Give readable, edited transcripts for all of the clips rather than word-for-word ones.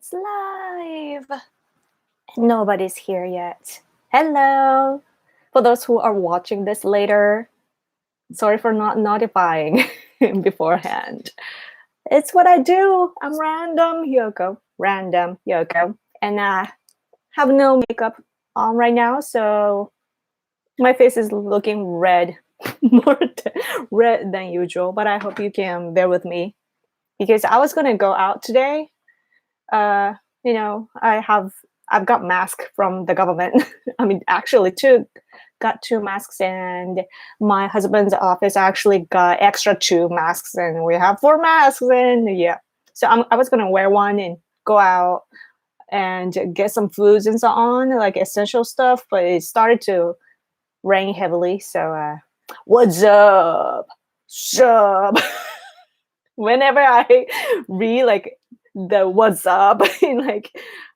It's live. Nobody's here yet. Hello. For those who are watching this later, sorry for not notifying beforehand. It's what I do. I'm random Yoko. And I have no makeup on right now, so my face is looking red, more red than usual, but I hope you can bear with me because I was going to go out today. I've got masks from the government. I mean, actually got two masks, and my husband's office actually got extra 2 masks, and we have 4 masks. And yeah, so I was gonna wear one and go out and get some foods and so on, like essential stuff, but it started to rain heavily. So what's up? Whenever I read like the what's up in like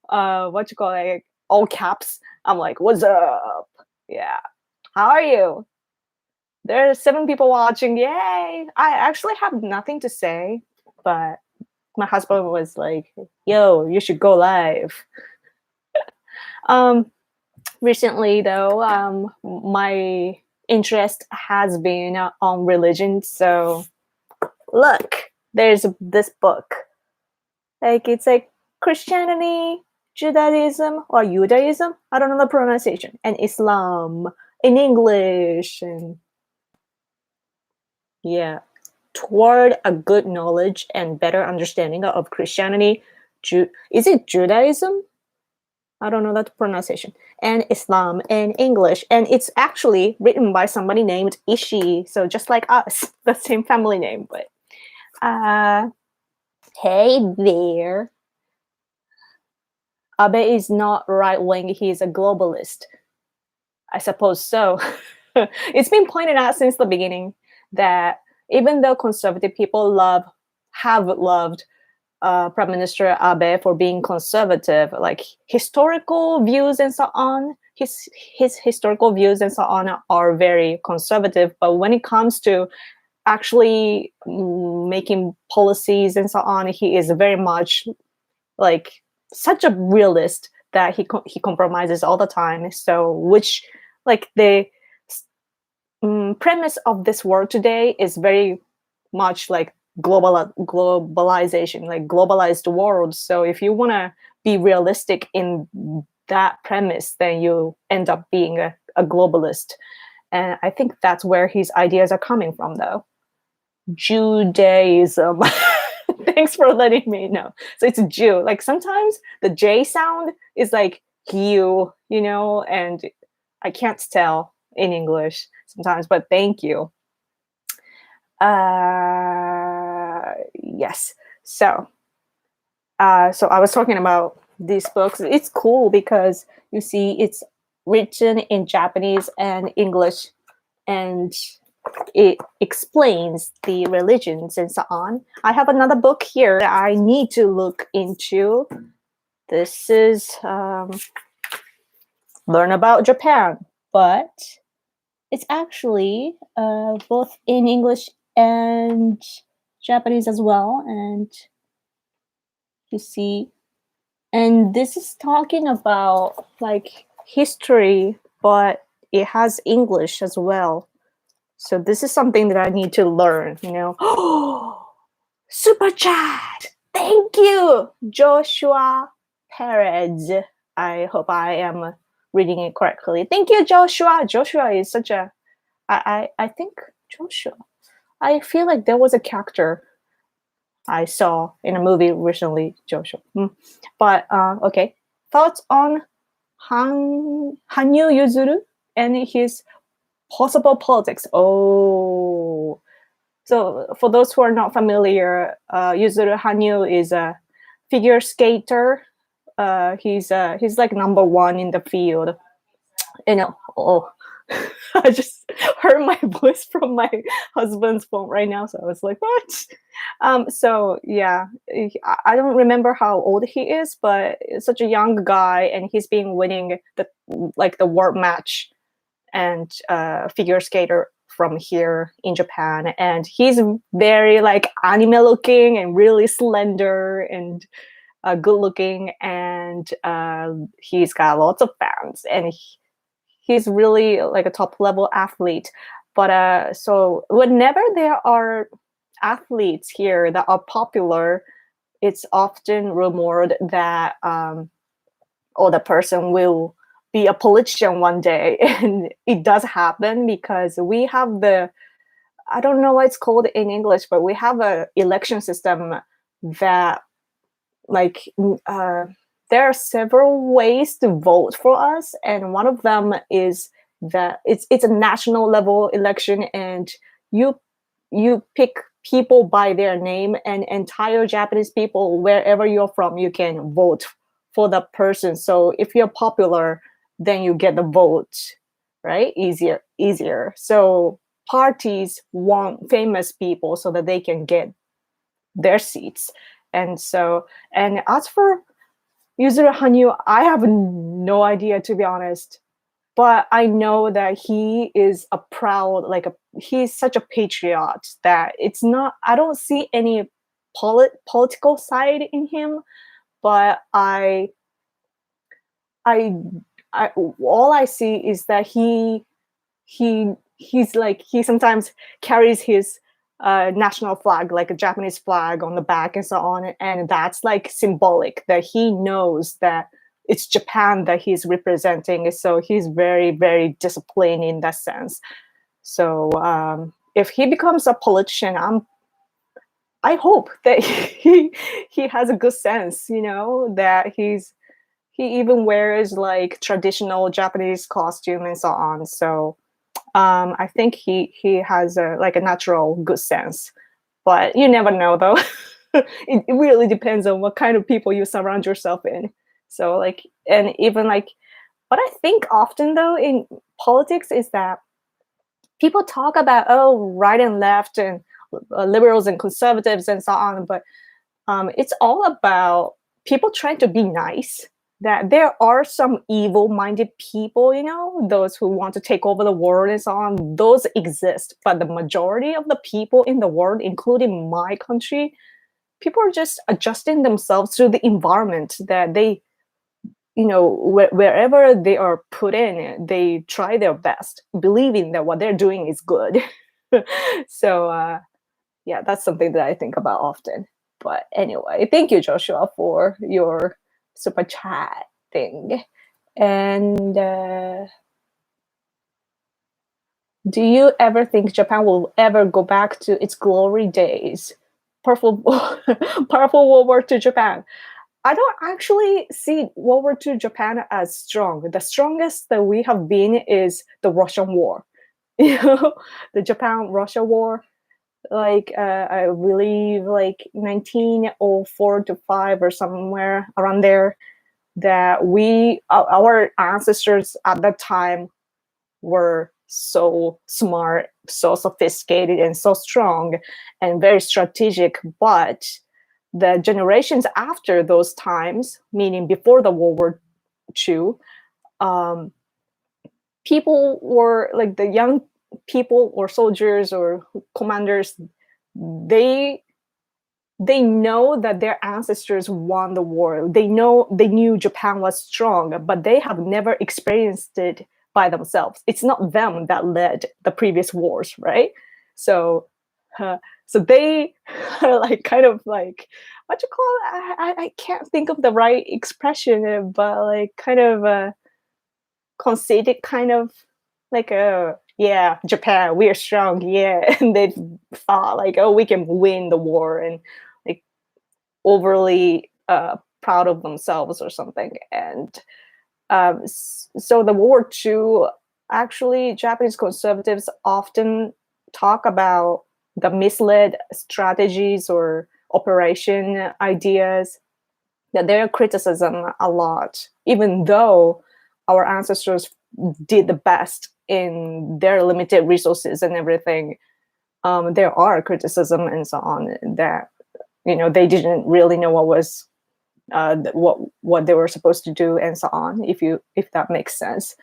what you call it, like, all caps, I'm like, what's up? Yeah, how are you? There are 7 people watching. Yay! I actually have nothing to say, but my husband was like, yo, you should go live. Recently though, my interest has been on religion. So look, there's this book. Like, it's like Christianity, Judaism, or Judaism, I don't know the pronunciation, and Islam in English. And yeah, toward a good knowledge and better understanding of Christianity. Is it Judaism? I don't know that pronunciation. And Islam in English. And it's actually written by somebody named Ishi. So just like us, the same family name. But hey there. Abe is not right-wing. He's a globalist. I suppose so. It's been pointed out since the beginning that even though conservative people have loved Prime Minister Abe for being conservative, like historical views and so on, his historical views and so on are very conservative. But when it comes to actually making policies and so on, he is very much like such a realist that he compromises all the time. So which like the premise of this world today is very much like globalization, like globalized world. So if you want to be realistic in that premise, then you end up being a globalist. And I think that's where his ideas are coming from, though. Judaism. Thanks for letting me know. So it's Jew. Like sometimes the J sound is like you know, and I can't tell in English sometimes, but thank you. Yes. So I was talking about these books. It's cool because you see it's written in Japanese and English, and it explains the religions and so on. I have another book here that I need to look into. This is Learn About Japan, but it's actually both in English and Japanese as well. And you see, and this is talking about like history, but it has English as well. So this is something that I need to learn, you know. Super chat! Thank you, Joshua Perez. I hope I am reading it correctly. Thank you, Joshua. Joshua is such a... I think Joshua... I feel like there was a character I saw in a movie recently, Joshua. But, okay. Thoughts on Hanyu Yuzuru and his possible politics. Oh, so for those who are not familiar, Yuzuru Hanyu is a figure skater. He's like number 1 in the field. You know, I just heard my voice from my husband's phone right now, so I was like, what? So yeah, I don't remember how old he is, but it's such a young guy, and he's been winning the world match and figure skater from here in Japan, and he's very like anime looking and really slender, and good looking, and he's got lots of fans, and he's really like a top level athlete. But so whenever there are athletes here that are popular, it's often rumored that the person will be a politician one day. And it does happen because we have I don't know what it's called in English, but we have a election system that like there are several ways to vote for us, and one of them is that it's a national level election, and you pick people by their name, and entire Japanese people, wherever you're from, you can vote for the person. So if you're popular, then you get the vote, right? Easier. So parties want famous people so that they can get their seats. And as for Yuzuru Hanyu, I have no idea, to be honest. But I know that he is a proud, he's such a patriot that it's not, I don't see any political side in him, but all I see is that he sometimes carries his national flag, like a Japanese flag on the back and so on, and that's like symbolic that he knows that it's Japan that he's representing. So he's very, very disciplined in that sense. So if he becomes a politician, I hope that he has a good sense, that he even wears like traditional Japanese costume and so on. So I think he has a natural good sense, but you never know though. It really depends on what kind of people you surround yourself in. So and even what I think often though in politics is that people talk about right and left and liberals and conservatives and so on, but it's all about people trying to be nice. That there are some evil-minded people, those who want to take over the world and so on. Those exist, but the majority of the people in the world, including my country, people are just adjusting themselves to the environment that they, wherever they are put in, they try their best, believing that what they're doing is good. So, yeah, that's something that I think about often. But anyway, thank you, Joshua, for your super chat thing. And do you ever think Japan will ever go back to its glory days? Powerful World War II Japan. I don't actually see World War II Japan as strong. The strongest that we have been is the Russian War. The Japan-Russia War. I believe 1904 to 5 or somewhere around there, that our ancestors at that time were so smart, so sophisticated, and so strong and very strategic. But the generations after those times, meaning before the World War II, people were the young people or soldiers or commanders, they know that their ancestors won the war. They knew Japan was strong, but they have never experienced it by themselves. It's not them that led the previous wars, right? So they are what you call it? I can't think of the right expression, but kind of conceited, kind of yeah, Japan, we are strong, yeah. And they thought we can win the war, and overly proud of themselves or something. And so the World War II, actually, Japanese conservatives often talk about the misled strategies or operation ideas, that they're criticism a lot, even though our ancestors did the best in their limited resources and everything. There are criticism and so on that they didn't really know what was what they were supposed to do and so on, if that makes sense.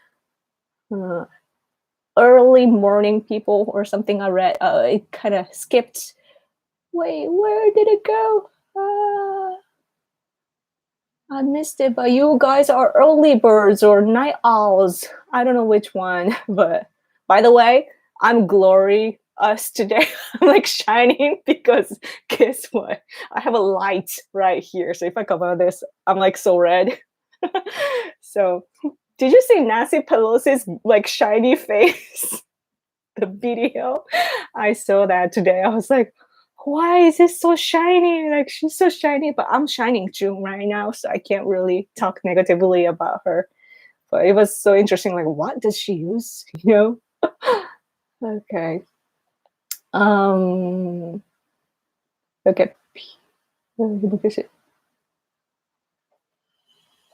Early morning people or something I read, it kind of skipped. Wait, where did it go? I missed it, but you guys are early birds or night owls. I don't know which one, but by the way, I'm glory us today. I'm like shining because guess what? I have a light right here. So if I cover this, I'm like so red. So did you see Nancy Pelosi's like shiny face? The video. I saw that today. I was like, why is it so shiny? Like she's so shiny, but I'm shining too right now, so I can't really talk negatively about her. But it was so interesting. Like, what does she use? You know? Okay. Okay.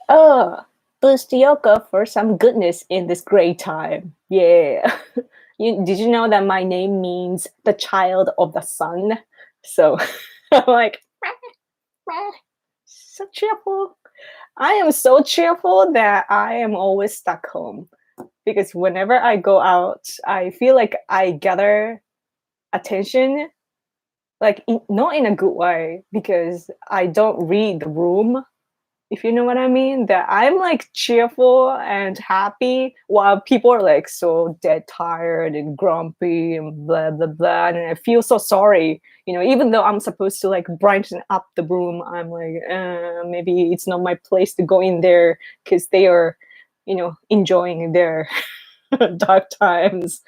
Oh, boost Yoko for some goodness in this great time. Yeah. Did you know that my name means the child of the sun? So I'm like, so cheerful. I am so cheerful that I am always stuck home because whenever I go out, I feel like I gather attention, like not in a good way because I don't read the room, if you know what I mean, that I'm like cheerful and happy while people are like so dead tired and grumpy and blah blah blah, and I feel so sorry, even though I'm supposed to like brighten up the room. I'm like, maybe it's not my place to go in there because they are enjoying their dark times.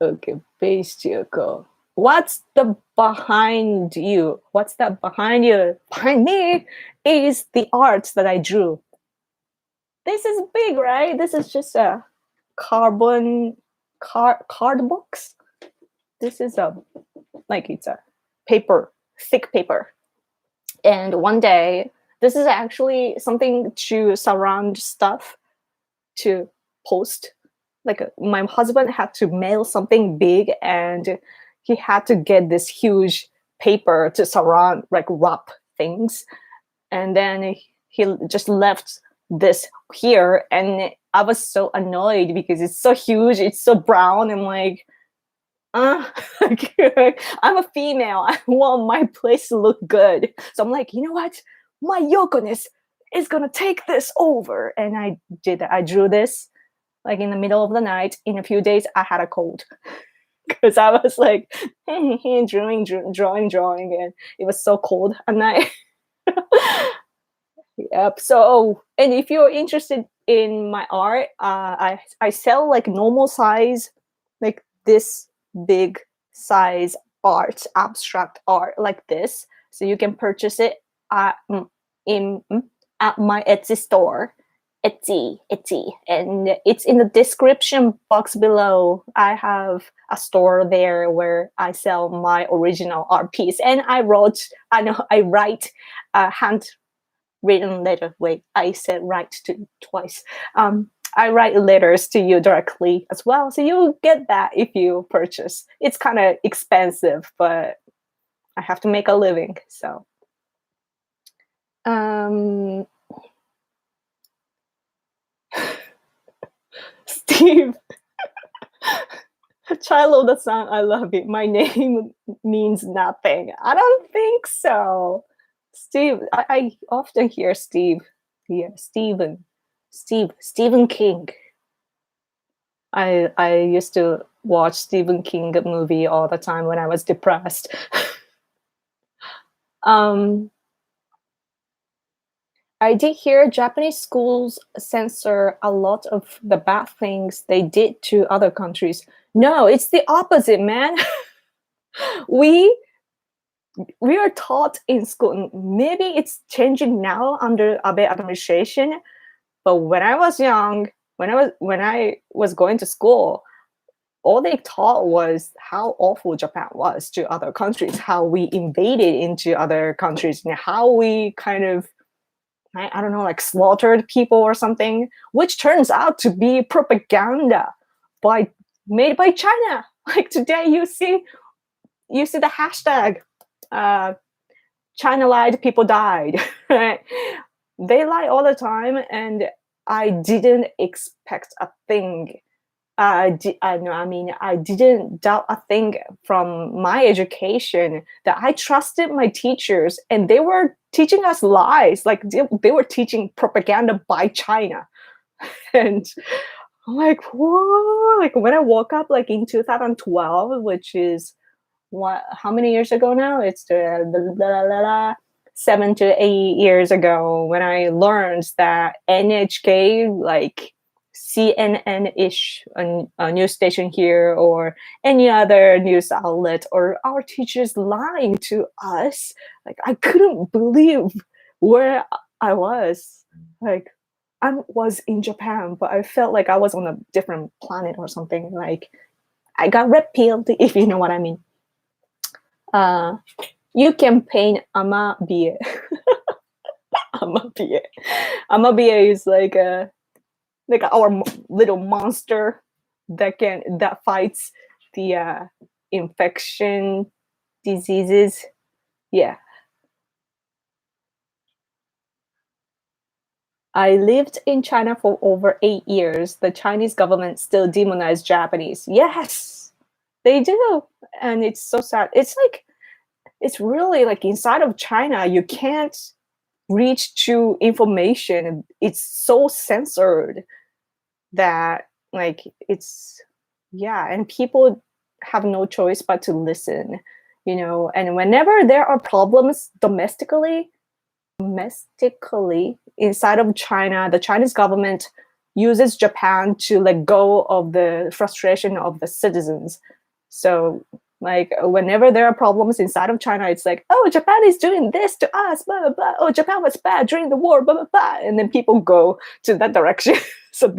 Okay, base Yoko. What's the behind you? What's that behind you? Behind me is the art that I drew. This is big, right? This is just a card box. This is it's a paper, thick paper. And one day, this is actually something to surround stuff to post. Like my husband had to mail something big and he had to get this huge paper to surround, like wrap things. And then he just left this here. And I was so annoyed because it's so huge. It's so brown. I'm like, I'm a female. I want my place to look good. So I'm like, you know what? My Yoko-ness is going to take this over. And I did that. I drew this like in the middle of the night. In a few days, I had a cold because I was like drawing, and it was so cold at night. Yep. So, and if you're interested in my art, I sell like normal size, like this big size art, abstract art like this. So you can purchase it at my Etsy store. Etsy, and it's in the description box below. I have a store there where I sell my original art piece, and I write a handwritten letter. Wait, I said write to twice. I write letters to you directly as well, so you get that if you purchase. It's kind of expensive, but I have to make a living, so. Steve, child of the sun, I love it. My name means nothing. I don't think so. Steve, I often hear Steve. Yeah, Stephen King. I used to watch Stephen King movie all the time when I was depressed. I did hear Japanese schools censor a lot of the bad things they did to other countries. No, it's the opposite, man. We are taught in school. Maybe it's changing now under Abe administration, but when I was young, when I was going to school, all they taught was how awful Japan was to other countries, how we invaded into other countries, and how we kind of, I don't know, like slaughtered people or something, which turns out to be propaganda made by China. Like today, you see the hashtag, China lied, people died. Right? They lie all the time, and I didn't expect a thing I didn't doubt a thing from my education, that I trusted my teachers, and they were teaching us lies. Like they were teaching propaganda by China. And I'm like, whoa, like when I woke up like in 2012, which is how many years ago now? It's 7 to 8 years ago, when I learned that NHK, like CNN-ish, a news station here, or any other news outlet, or our teachers lying to us. Like I couldn't believe where I was. Like I was in Japan, but I felt like I was on a different planet or something. Like I got red pilled, if you know what I mean. You can paint Amabie. Amabie. Amabie is like our little monster that fights the infection diseases. Yeah. I lived in China for over 8 years. The Chinese government still demonized Japanese. Yes, they do. And it's so sad. It's like, it's really like inside of China, you can't reach to information. It's so censored that like it's, yeah, and people have no choice but to listen, you know. And whenever there are problems domestically inside of China, the Chinese government uses Japan to let go of the frustration of the citizens. So like whenever there are problems inside of China, it's like, oh, Japan is doing this to us, blah, blah, blah. Oh, Japan was bad during the war, blah, blah, blah. And then people go to that direction. So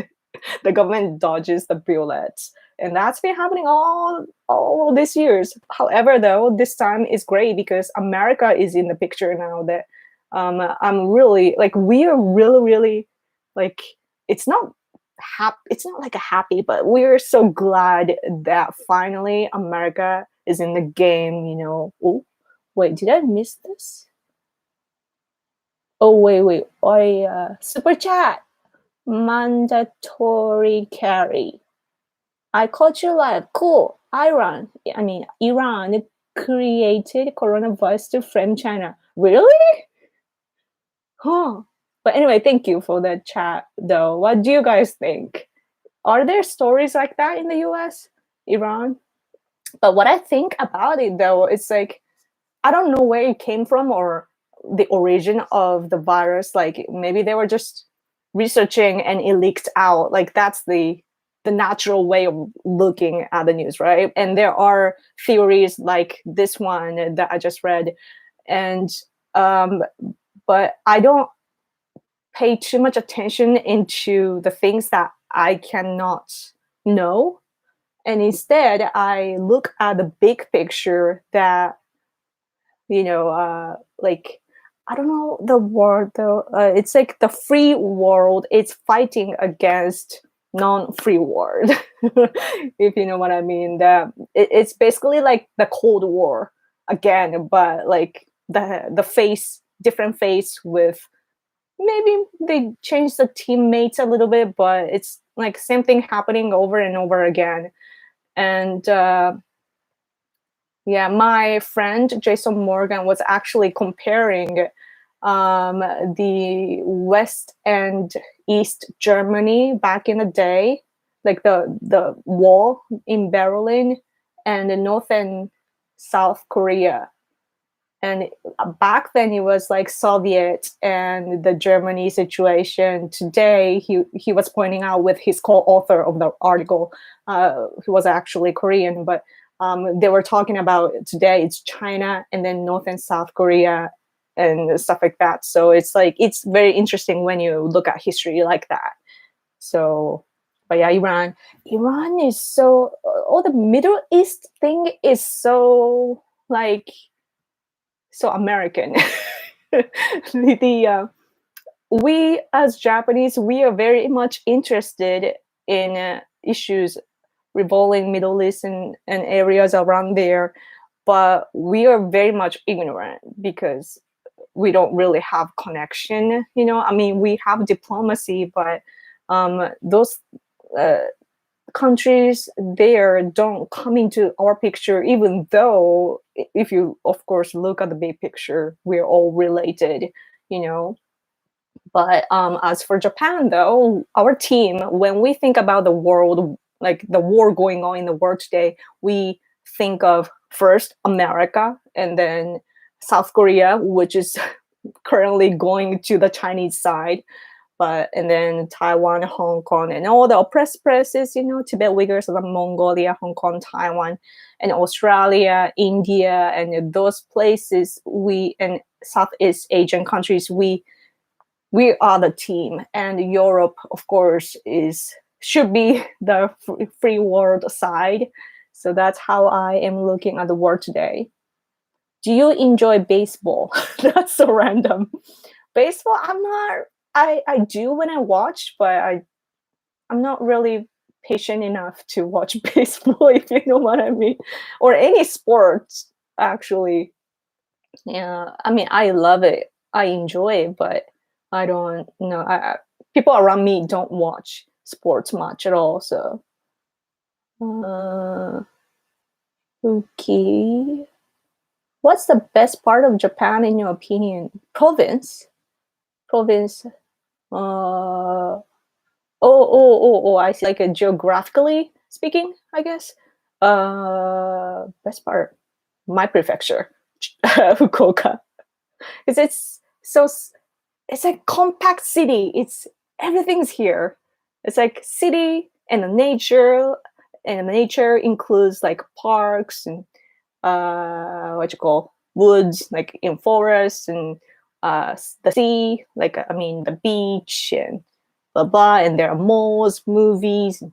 the government dodges the bullets. And that's been happening all these years. However, though, this time is great because America is in the picture now. That I'm really like, we are really like, it's not like a happy, but we're so glad that finally America is in the game, you know. Oh, wait, did I miss this? Oh, wait. Super chat. Mandatory carry. I caught you live. Cool. Iran created coronavirus to frame China. Really? Huh. But anyway, thank you for the chat, though. What do you guys think? Are there stories like that in the US, Iran? But what I think about it, though, it's like, I don't know where it came from or the origin of the virus. Like maybe they were just researching and it leaked out. Like that's the natural way of looking at the news, right? And there are theories like this one that I just read. And but I don't pay too much attention into the things that I cannot know. And instead, I look at the big picture that, you know, like, I don't know the word though. It's like the free world. It's fighting against non-free world, if you know what I mean. That it's basically like the Cold War again, but like the different face with, maybe they changed the teammates a little bit, but it's like same thing happening over and over again. And yeah, my friend Jason Morgan was actually comparing the West and East Germany back in the day, like the wall in Berlin, and the North and South Korea. And back then it was like Soviet and the Germany situation. Today, he was pointing out with his co-author of the article, who was actually Korean, but they were talking about today it's China and then North and South Korea and stuff like that. So it's like, it's very interesting when you look at history like that. So, but yeah, Iran is so, all the Middle East thing is so like, so American. We as Japanese, we are very much interested in issues revolving Middle East and areas around there, but we are very much ignorant because we don't really have connection. You know, I mean, we have diplomacy, but those countries there don't come into our picture, even though if you, of course, look at the big picture, we're all related, you know. But as for Japan, though, our team, when we think about the world, like the war going on in the world today, we think of first America and then South Korea, which is currently going to the Chinese side, and then Taiwan, Hong Kong, and all the oppressed places, you know, Tibet, Uyghurs, Mongolia, Hong Kong, Taiwan, and Australia, India, and those places, and Southeast Asian countries, we are the team. And Europe, of course, should be the free world side. So that's how I am looking at the world today. Do you enjoy baseball? That's so random. Baseball, I do when I watch, but I'm not really patient enough to watch baseball, if you know what I mean. Or any sports, actually. Yeah, I mean, I love it. I enjoy it, but I don't know. People around me don't watch sports much at all, so. Okay. What's the best part of Japan in your opinion? Province. I see. Like geographically speaking, I guess. Best part, my prefecture, Fukuoka, because it's like compact city. Everything's here. It's like city and the nature, and the nature includes like parks and woods, like in forests, and the sea, like the beach and blah blah, and there are malls, movies, and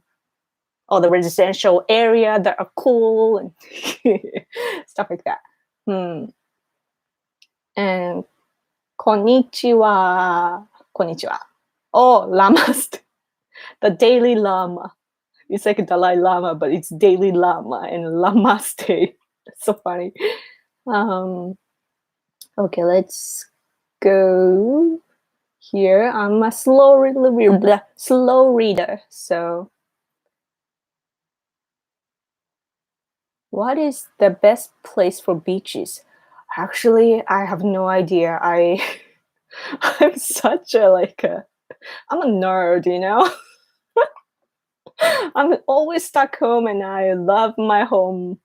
all the residential area that are cool and stuff like that. And konnichiwa. Oh, llamas. The Dalai Lama. It's like a Dalai Lama, but it's Dalai Lama and Lamaste. It's so funny. Okay, let's go here. I'm a slow reader. So, what is the best place for beaches? Actually, I have no idea. I'm such I'm a nerd, you know. I'm always stuck home, and I love my home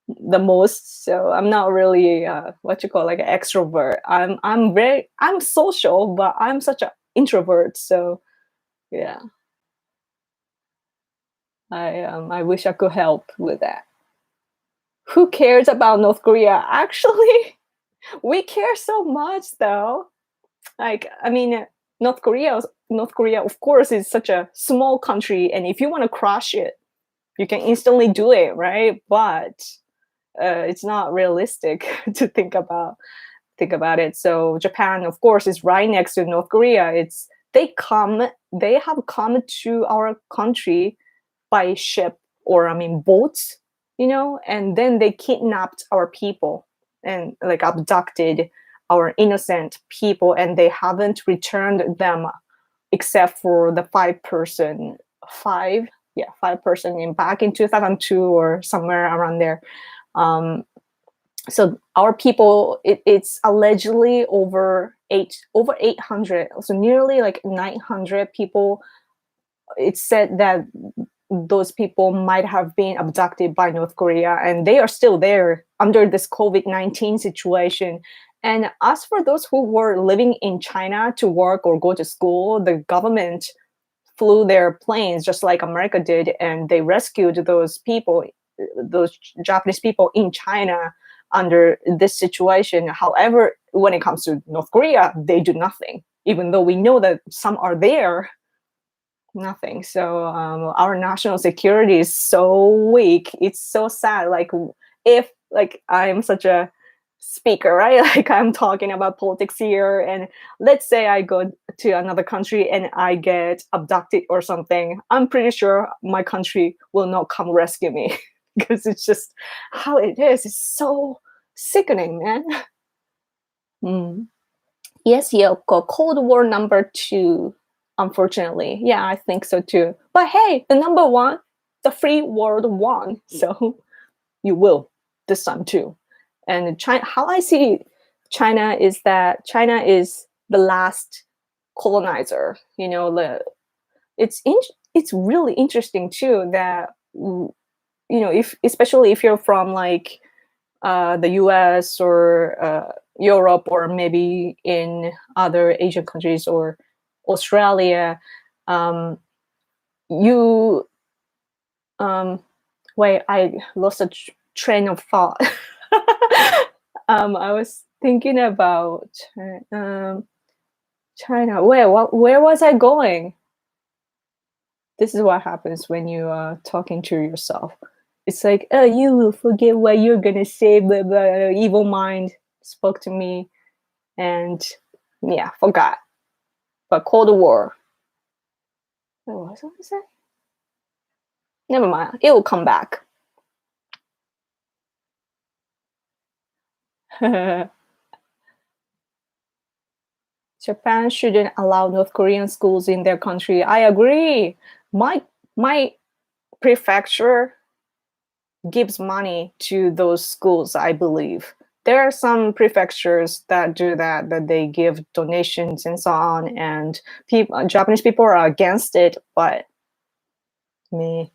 the most. So I'm not really an extrovert. I'm social, but I'm such an introvert. So yeah, I wish I could help with that. Who cares about North Korea? Actually, we care so much, though. North Korea, of course, is such a small country, and if you want to crush it, you can instantly do it, right? But it's not realistic to think about it. So Japan, of course, is right next to North Korea. They have come to our country by ship or boats, you know, and then they kidnapped our people and like abducted our innocent people, and they haven't returned them except for the five person back in 2002 or somewhere around there. So our people, it's allegedly over 800, so nearly like 900 people. It's said that those people might have been abducted by North Korea, and they are still there under this COVID-19 situation. And as for those who were living in China to work or go to school, the government flew their planes just like America did, and they rescued those Japanese people in China under this situation. However, when it comes to North Korea, they do nothing, even though we know that some are there. Nothing. So our national security is so weak. It's so sad. If I'm such a speaker, right? Like I'm talking about politics here, and let's say I go to another country and I get abducted or something, I'm pretty sure my country will not come rescue me because it's just how it is. It's so sickening, man. Yes, Yoko, Cold War number 2, unfortunately. Yeah, I think so too. But hey, the number 1, the free world won, so you will this time too. And China, how I see China is that China is the last colonizer. It's really interesting too that especially if you're from like the US or Europe or maybe in other Asian countries or Australia, wait, I lost a train of thought. I was thinking about China. Where was I going? This is what happens when you are talking to yourself. It's like, oh, you will forget what you're gonna say, blah, blah, evil mind spoke to me, and yeah, forgot. But Cold War. What was I gonna say? Never mind. It will come back. Japan shouldn't allow North Korean schools in their country. I agree. My prefecture gives money to those schools, I believe. There are some prefectures that do that they give donations and so on, and Japanese people are against it, but me.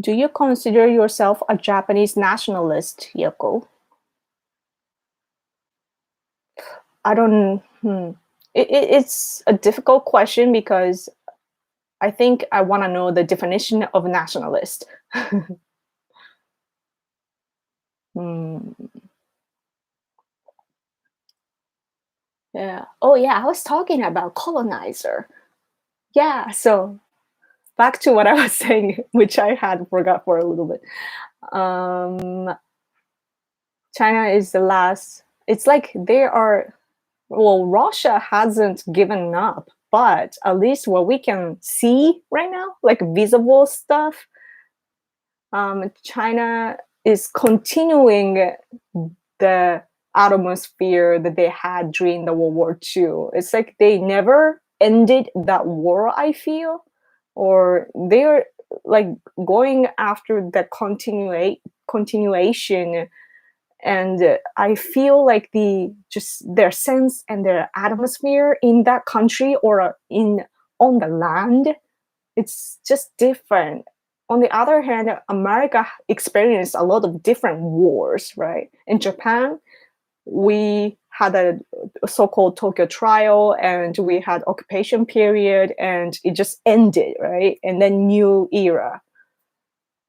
Do you consider yourself a Japanese nationalist, Yoko? I don't. It's a difficult question because I think I want to know the definition of nationalist. Yeah. Oh, yeah. I was talking about colonizer. Yeah. So back to what I was saying, which I had forgot for a little bit. China is the last. It's like they are. Well, Russia hasn't given up, but at least what we can see right now, like visible stuff, China is continuing the atmosphere that they had during the World War II. It's like they never ended that war, I feel, or they're like going after the continuation. And I feel like their sense and their atmosphere in that country or on the land, it's just different. On the other hand, America experienced a lot of different wars, right? In Japan, we had a so-called Tokyo trial, and we had occupation period, and it just ended, right? And then new era.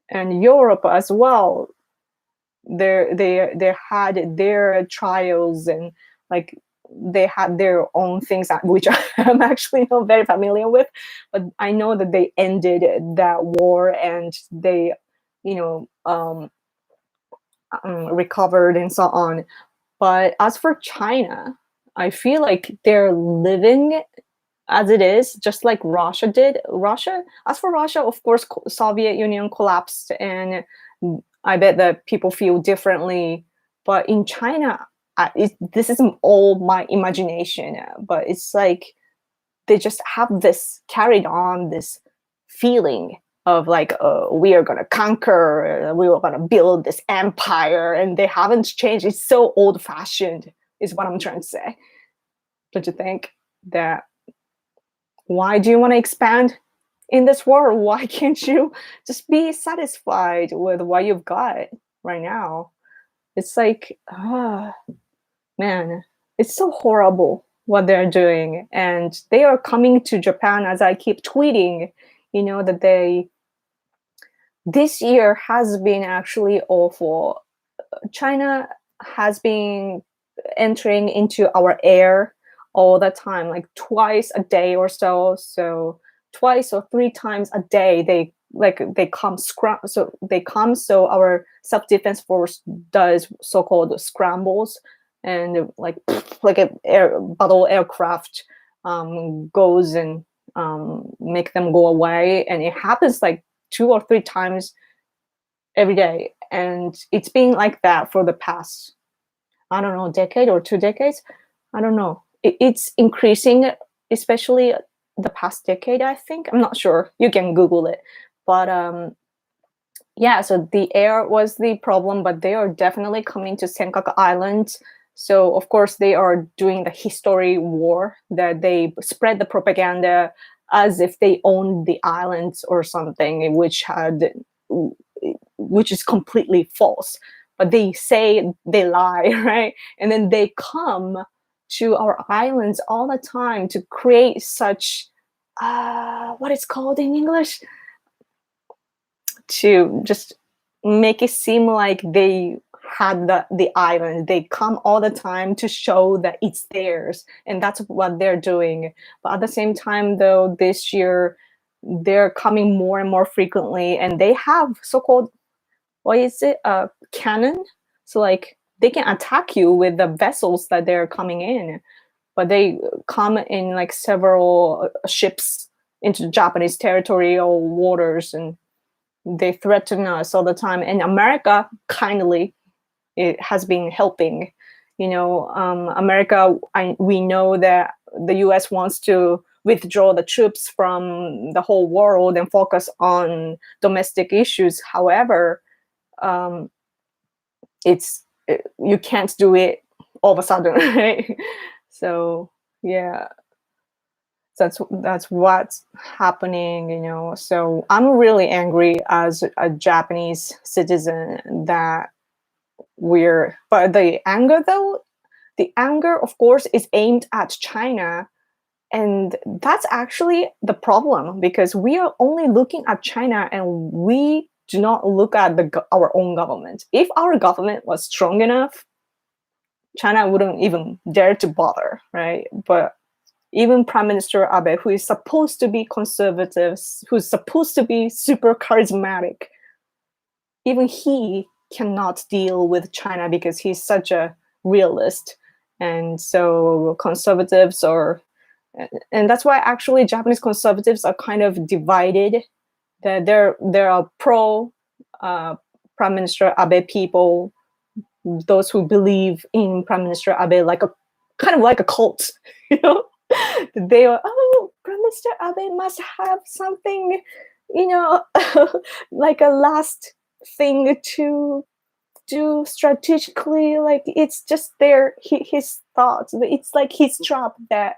And Europe as well, they had their trials, and like they had their own things which I'm actually not very familiar with, but I know that they ended that war and they recovered and so on. But as for China, I feel like they're living as it is, just like Russia did. As for Russia, of course, Soviet Union collapsed, and I bet that people feel differently. But in China, this is all my imagination, but it's like they just have carried on this feeling of like, we are going to conquer, we are going to build this empire, and they haven't changed. It's so old-fashioned, is what I'm trying to say. Don't you think that? Why do you want to expand in this world? Why can't you just be satisfied with what you've got right now? It's like, man, it's so horrible what they're doing. And they are coming to Japan, as I keep tweeting, that this year has been actually awful. China has been entering into our air all the time, like twice a day or so. So twice or three times a day, they come so our self-defense force does so-called scrambles, and like a battle aircraft goes and make them go away, and it happens like 2 or 3 times every day, and it's been like that for the past, I don't know, decade or 2 decades. I don't know. It's increasing, especially the past decade, I think. I'm not sure. You can Google it. But yeah, so the air was the problem, but they are definitely coming to Senkaku Island. So of course they are doing the history war, that they spread the propaganda as if they owned the islands or something, which is completely false. But they say they lie, right? And then they come to our islands all the time to create such what it's called in English, to just make it seem like they had the island. They come all the time to show that it's theirs, and that's what they're doing. But at the same time, though, this year they're coming more and more frequently, and they have so-called, what is it, cannon? So like they can attack you with the vessels that they're coming in, but they come in like several ships into Japanese territorial waters, and they threaten us all the time. And America kindly, it has been helping. America, we know that the US wants to withdraw the troops from the whole world and focus on domestic issues. However, you can't do it all of a sudden, right? So yeah, that's what's happening. So I'm really angry as a Japanese citizen that but the anger, though, of course, is aimed at China. And that's actually the problem, because we are only looking at China and we do not look at our own government. If our government was strong enough, China wouldn't even dare to bother, right? But even Prime Minister Abe, who is supposed to be conservative, who's supposed to be super charismatic, even he cannot deal with China because he's such a realist. And so conservatives and that's why actually Japanese conservatives are kind of divided. That there are pro Prime Minister Abe people, those who believe in Prime Minister Abe like a kind of like a cult, They are, Prime Minister Abe must have something, like a last thing to do strategically. Like it's just his thoughts. It's like his trap that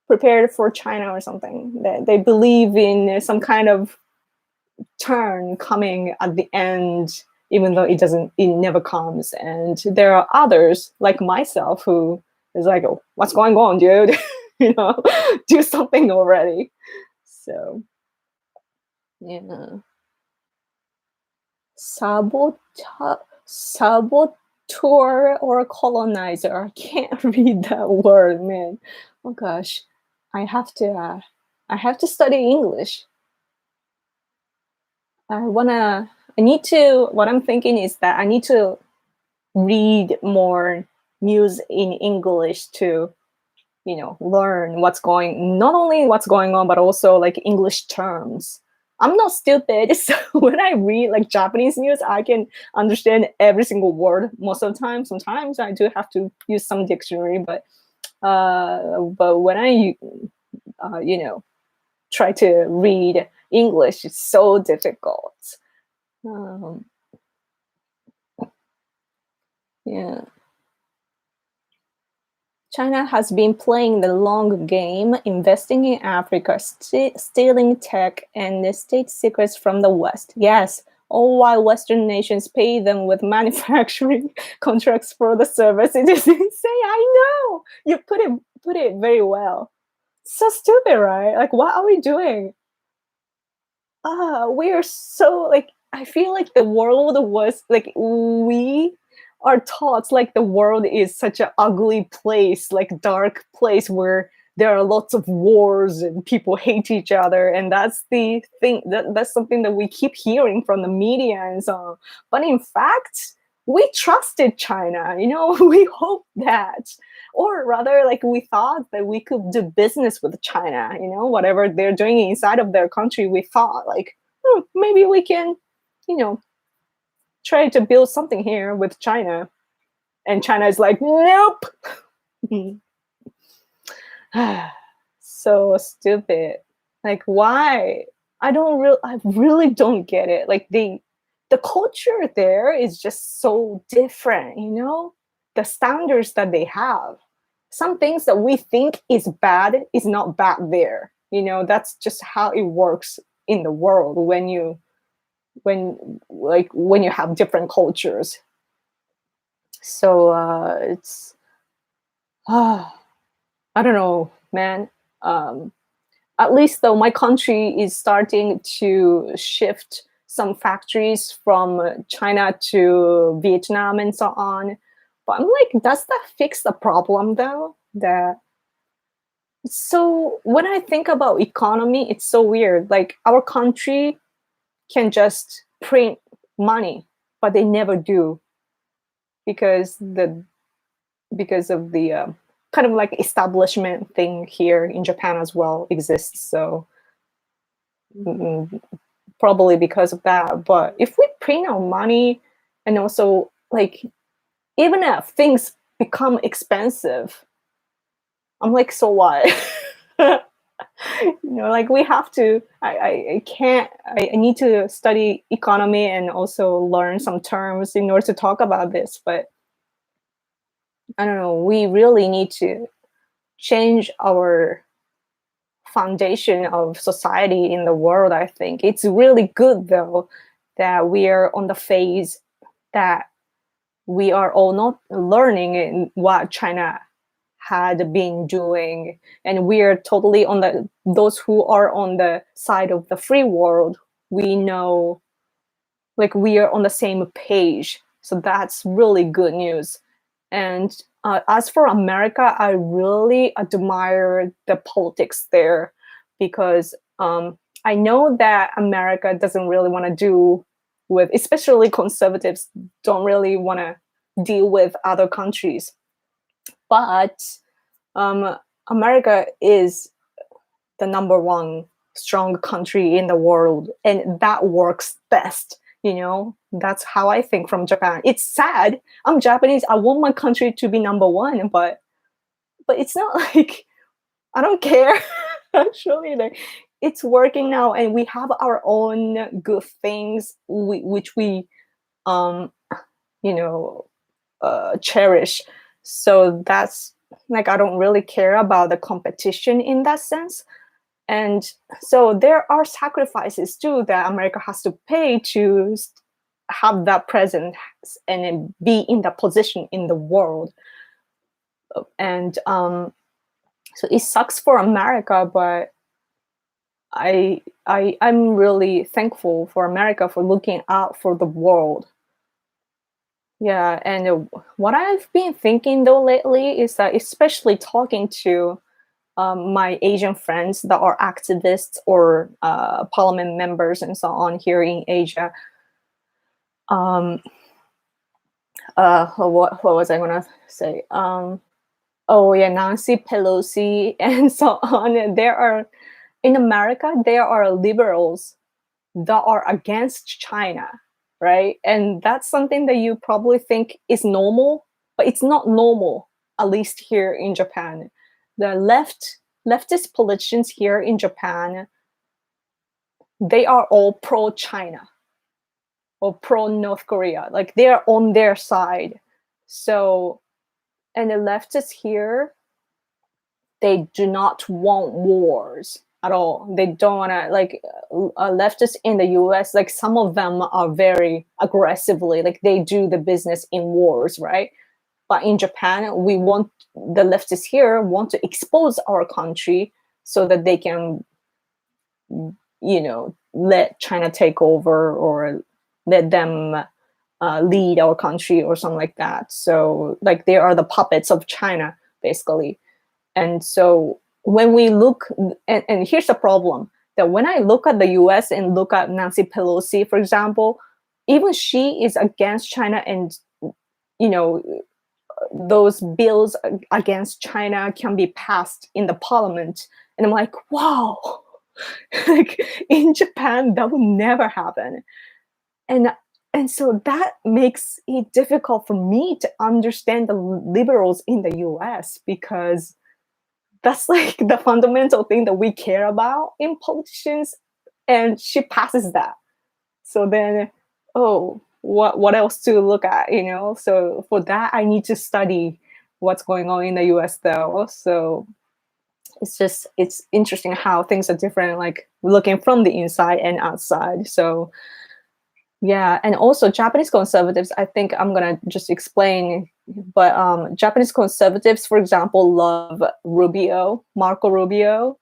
prepared for China or something. That they believe in some kind of turn coming at the end, even though it never comes. And there are others like myself who is like, oh, what's going on, dude? Do something already. So yeah. Saboteur or colonizer. I can't read that word, man. Oh gosh. I have to study English. What I'm thinking is that I need to read more news in English to, learn not only what's going on, but also like English terms. I'm not stupid, so when I read like Japanese news, I can understand every single word most of the time. Sometimes I do have to use some dictionary, but when I, try to read English, it's so difficult. Yeah. China has been playing the long game, investing in Africa, stealing tech and state secrets from the West. Yes, all while Western nations pay them with manufacturing contracts for the service. It is insane. I know. You put it very well. So stupid, right? Like, what are we doing? We are so like. I feel like the world was like we are taught like the world is such an ugly place, like dark place where there are lots of wars and people hate each other, and that's the thing. That's something that we keep hearing from the media and so on. But in fact, we trusted China. We hoped that, or rather, like we thought that we could do business with China. Whatever they're doing inside of their country, we thought like maybe we can, try to build something here with China. And China is like, nope. so stupid. Like, why? I really don't get it. Like, the culture there is just so different, you know? The standards that they have. Some things that we think is bad is not bad there. You know, that's just how it works in the world when you have different cultures. So it's I don't know, man. At least though, my country is starting to shift some factories from China to Vietnam and so on. But I'm like, does that fix the problem though? So when I think about economy, it's so weird. Like, our country can just print money, but they never do because of the kind of like establishment thing here in Japan as well exists. So probably because of that. But if we print our money, and also like, even if things become expensive, I'm like, so what? You know, like, we have to. I can't. I need to study economy and also learn some terms in order to talk about this. But I don't know. We really need to change our foundation of society in the world. I think it's really good though that we are on the phase that we are all not learning in what China had been doing, and we are totally on those who are on the side of the free world. We know, like, we are on the same page, so that's really good news. And as for America, I really admire the politics there, because I know that America doesn't really want to do with, especially conservatives don't really want to deal with other countries. But America is the number one strong country in the world, and that works best. You know, that's how I think from Japan. It's sad. I'm Japanese. I want my country to be number one, but it's not like I don't care. Actually, like, it's working now, and we have our own good things which we cherish. So that's like, I don't really care about the competition in that sense. And so there are sacrifices too that America has to pay to have that presence and be in that position in the world. And so it sucks for America, but I'm really thankful for America for looking out for the world. Yeah, and what I've been thinking though lately is that, especially talking to my Asian friends that are activists or parliament members and so on here in Asia. What was I gonna say? Oh yeah, Nancy Pelosi and so on. In America, there are liberals that are against China, right? And that's something that you probably think is normal, but it's not normal, at least here in Japan. The leftist politicians here in Japan, they are all pro-China or pro-North Korea. Like, they are on their side. So, and the leftists here, they do not want wars at all. They don't want to, like, leftists in the US, like, some of them are very aggressively, like, they do the business in wars, right? But in Japan, the leftists here want to expose our country so that they can, let China take over or let them lead our country or something like that. So, like, they are the puppets of China, basically. And so when we look, and here's the problem, that when I look at the US and look at Nancy Pelosi, for example, even she is against China, and, those bills against China can be passed in the parliament. And I'm like, wow, like, in Japan, that would never happen. And so that makes it difficult for me to understand the liberals in the US, because that's like the fundamental thing that we care about in politicians, and she passes that. So then, oh, what else to look at, you know? So for that, I need to study what's going on in the US though. So it's interesting how things are different, like looking from the inside and outside. So yeah, and also Japanese conservatives, I think I'm gonna just explain, but Japanese conservatives, for example, love Marco Rubio,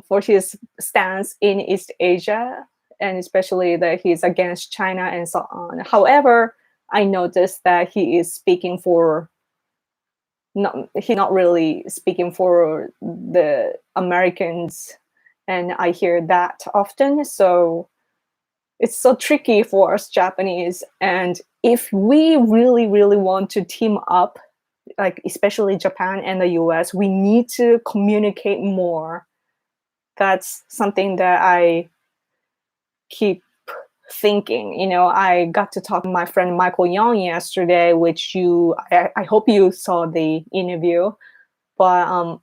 for his stance in East Asia, and especially that he's against China and so on. However, I noticed that he's not really speaking for the Americans, and I hear that often. So it's so tricky for us Japanese. And if we really, really want to team up, like especially Japan and the US, we need to communicate more. That's something that I keep thinking. You know, I got to talk to my friend Michael Young yesterday, which I hope you saw the interview. But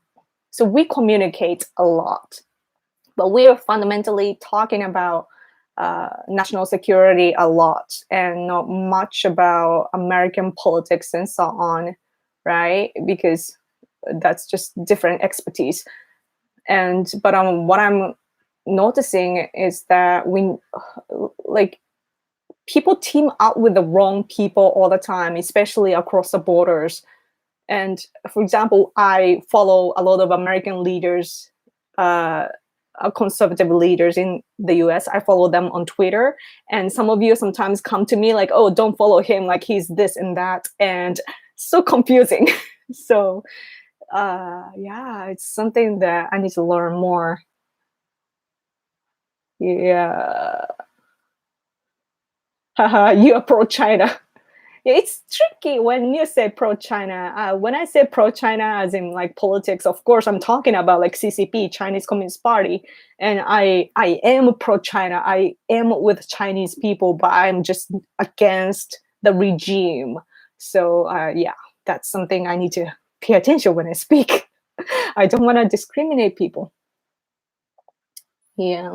so we communicate a lot, but we are fundamentally talking about national security a lot and not much about American politics and so on, right? Because that's just different expertise. But what I'm noticing is that people team up with the wrong people all the time, especially across the borders. And for example, I follow a lot of American leaders, conservative leaders in the US. I follow them on Twitter, and some of you sometimes come to me like, oh, don't follow him, like he's this and that, and so confusing. So yeah, it's something that I need to learn more. Yeah. Haha, you are pro-China. It's tricky when you say pro-China. When I say pro-China, as in like politics, of course, I'm talking about like CCP, Chinese Communist Party, and I am pro-China. I am with Chinese people, but I'm just against the regime. So yeah, that's something I need to pay attention when I speak. I don't want to discriminate people. Yeah.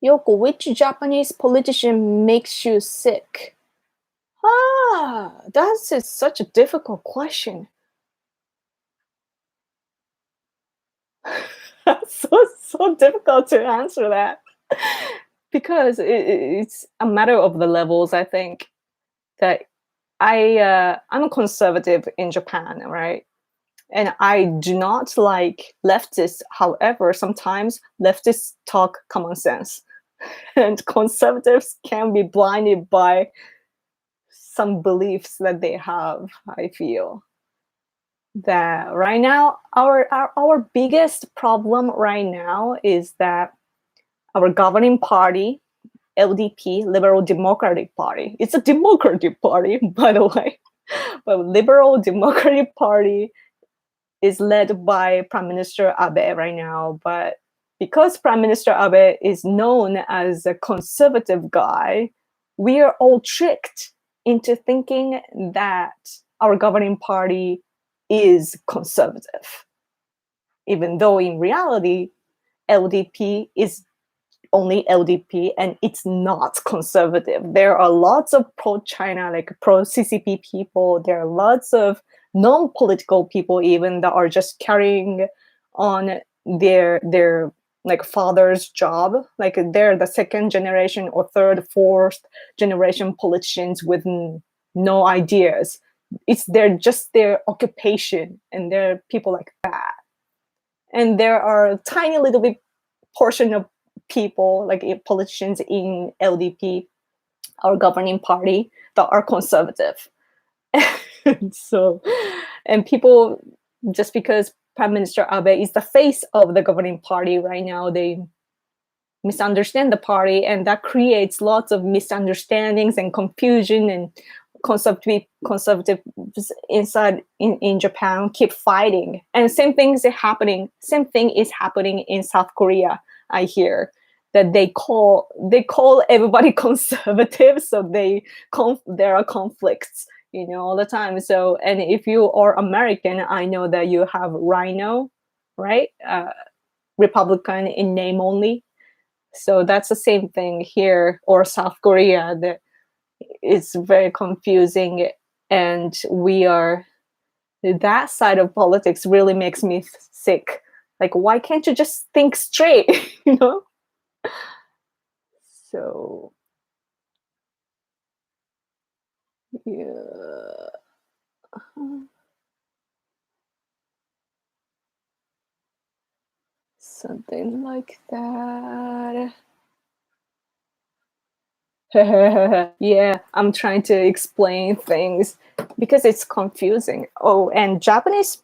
Yoko, which Japanese politician makes you sick? That's such a difficult question. so difficult to answer that because it's a matter of the levels. I think that I'm a conservative in Japan, right? And I do not like leftists. However, sometimes leftists talk common sense, and conservatives can be blinded by some beliefs that they have. I feel that right now, our biggest problem right now is that our governing party, LDP, Liberal Democratic Party, it's a democratic party, by the way, but Liberal Democratic Party is led by Prime Minister Abe right now. But because Prime Minister Abe is known as a conservative guy, we are all tricked into thinking that our governing party is conservative, even though in reality, LDP is only LDP and it's not conservative. There are lots of pro-China, like pro-CCP people. There are lots of non-political people even that are just carrying on their like father's job, like they're the second generation or third, fourth generation politicians with no ideas. It's just their occupation, and there are people like that. And there are a tiny little bit portion of people, like politicians in LDP, our governing party, that are conservative. So, and people, just because Prime Minister Abe is the face of the governing party right now, they misunderstand the party, and that creates lots of misunderstandings and confusion, and conservative inside in Japan keep fighting. And same thing is happening in South Korea, I hear. that they call everybody conservative, so there are conflicts, all the time. So, and if you are American, I know that you have Rhino, right? Republican in name only. So that's the same thing here, or South Korea. That it's very confusing, and that side of politics really makes me sick. Like, why can't you just think straight? So, yeah. Something like that. Yeah, I'm trying to explain things because it's confusing. Oh, and Japanese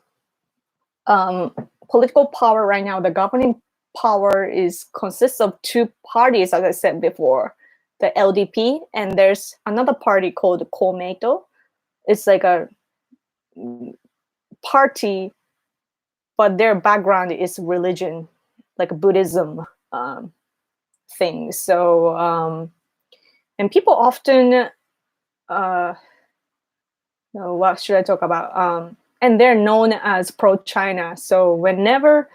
political power right now, the governing power consists of two parties, as I said before, the LDP, and there's another party called Komeito. It's like a party, but their background is religion, like Buddhism thing. So, and people often, what should I talk about? And they're known as pro-China. So whenever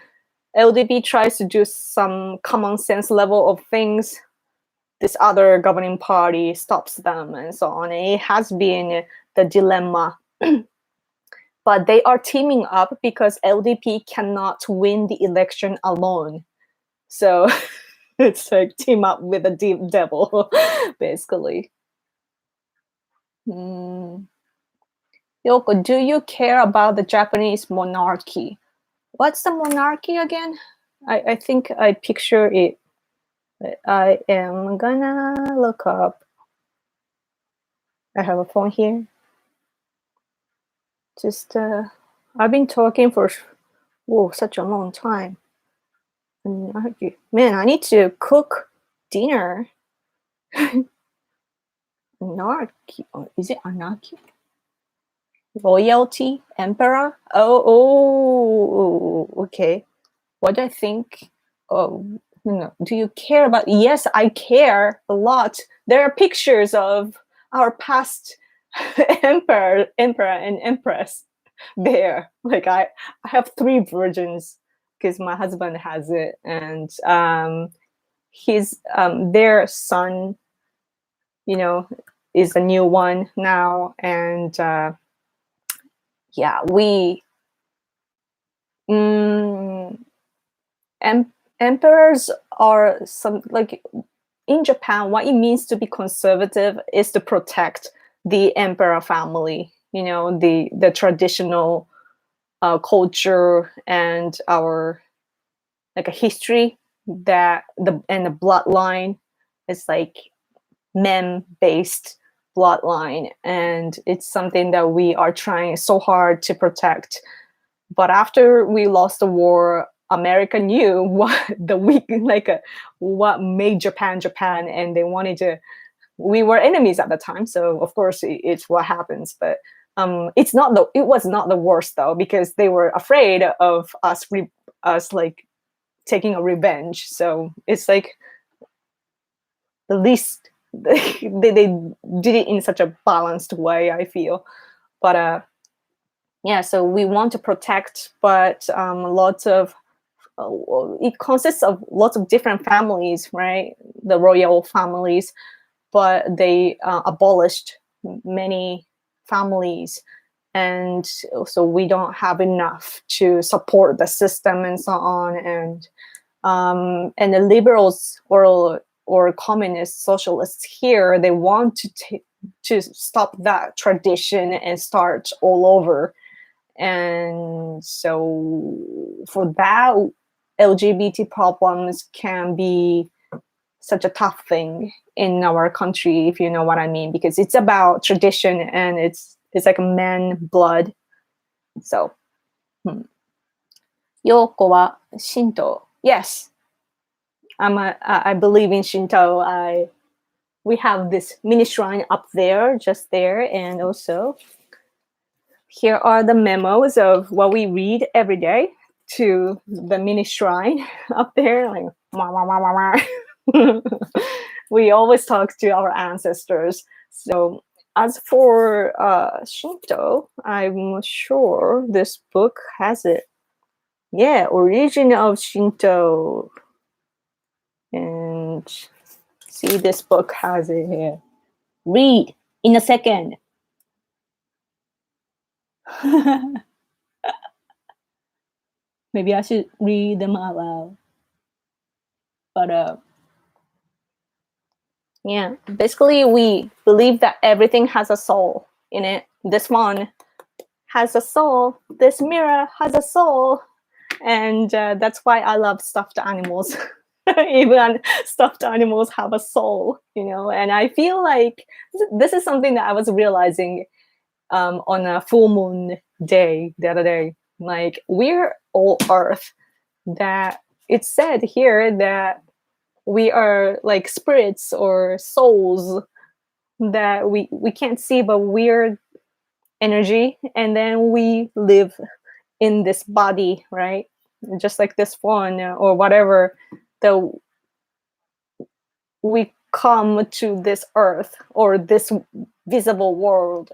LDP tries to do some common sense level of things, this other governing party stops them and so on. And it has been the dilemma. But they are teaming up because LDP cannot win the election alone. So it's like team up with the devil, basically. Yoko, do you care about the Japanese monarchy? What's the monarchy again? I think I picture it. I am gonna look up. I have a phone here. Just, I've been talking for, such a long time. Man, I need to cook dinner. Anarchy. Is it anarchy? Royalty? Emperor? Oh, okay. What do I think? Oh, no. Do you care about? Yes, I care a lot. There are pictures of our past emperor and empress there. Like I have 3 virgins because my husband has it, and their son, is a new one now, and yeah, we emperors are some, like in Japan, what it means to be conservative is to protect the emperor family, the traditional culture and our like a history and the bloodline is like men-based bloodline, and it's something that we are trying so hard to protect. But after we lost the war, America knew what made Japan, and they wanted to. We were enemies at the time, so of course it's what happens. But it was not the worst though, because they were afraid of us like taking a revenge. So it's like the least they did it in such a balanced way, I feel. But yeah, so we want to protect, but it consists of lots of different families, right? The royal families, but they abolished many families, and so we don't have enough to support the system and so on. And the liberals or communist socialists here, they want to stop that tradition and start all over. And so for that, LGBT problems can be such a tough thing in our country, if you know what I mean, because it's about tradition and it's like a man blood. So, Yoko wa Shinto. Yes, I believe in Shinto. We have this mini shrine up there, just there, and also here are the memos of what we read every day to the mini shrine up there, like wah, wah, wah, wah, wah. We always talk to our ancestors. So as for Shinto, I'm sure this book has it. Yeah, Origin of Shinto. And see, this book has it here. Read in a second. Maybe I should read them out loud. But yeah, basically we believe that everything has a soul in it. This one has a soul. This mirror has a soul. And that's why I love stuffed animals. Even stuffed animals have a soul, you know. And I feel like this is something that I was realizing on a full moon day the other day. Like, we're all earth. That it's said here that we are like spirits or souls that we can't see, but we're energy, and then we live in this body, right? Just like this one or whatever, that we come to this earth or this visible world.